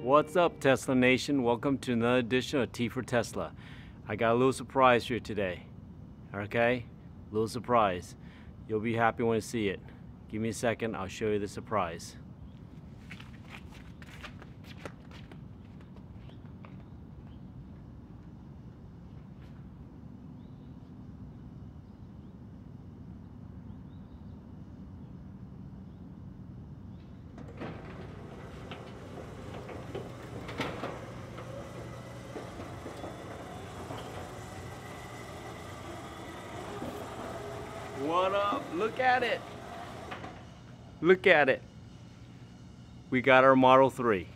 What's up, Tesla Nation? Welcome to another edition of T for Tesla. I got a little surprise for you today. Okay? Little surprise. You'll be happy when you see it. Give me a second, I'll show you the surprise. What up? Look at it. Look at it. We got our Model 3.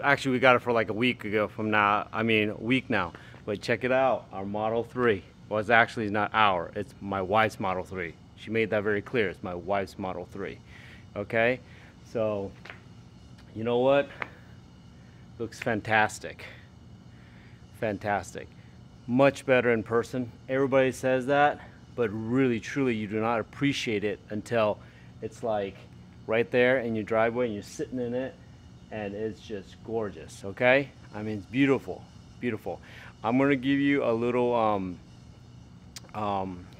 Actually, we got it for like a week ago from now. I mean, a week now. But check it out. Our Model 3. Well, it's actually not our. It's my wife's Model 3. She made that very clear. It's my wife's Model 3. Okay? So, you know what? Looks fantastic. Fantastic. Much better in person. Everybody says that. But really, truly, you do not appreciate it until it's like right there in your driveway and you're sitting in it and it's just gorgeous, okay? I mean, it's beautiful, beautiful. I'm gonna give you a little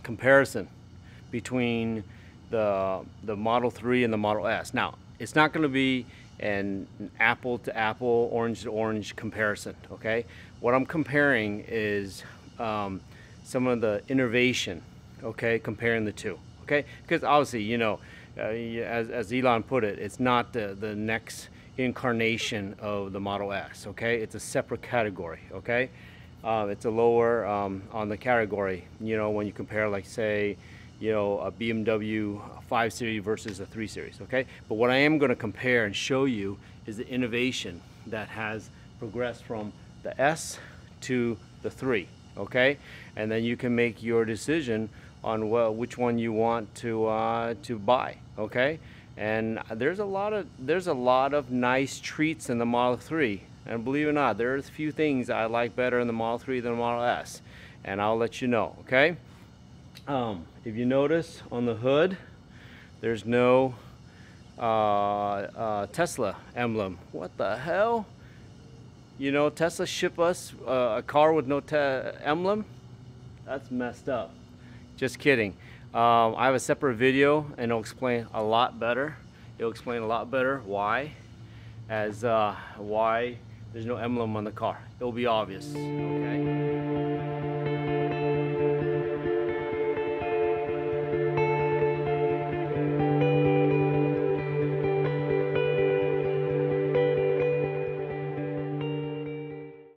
comparison between the Model 3 and the Model S. Now, it's not gonna be an apple to apple, orange to orange comparison, okay? What I'm comparing is some of the innovation, okay, comparing the two, okay, because obviously, you know, as Elon put it, it's not the next incarnation of the Model S, okay? It's a separate category, okay? It's a lower on the category, you know, when you compare, like, say, you know, a BMW 5 Series versus a 3 Series, okay? But what I am going to compare and show you is the innovation that has progressed from the S to the 3, okay? And then you can make your decision on which one you want to buy, okay? And there's a lot of nice treats in the Model 3, and believe it or not, there's a few things I like better in the Model 3 than the Model S, and I'll let you know, okay? If you notice on the hood, there's no Tesla emblem. What the hell? You know, Tesla ship us a car with no emblem? That's messed up. Just kidding. I have a separate video and it'll explain a lot better. It'll explain a lot better why there's no emblem on the car. It'll be obvious, okay?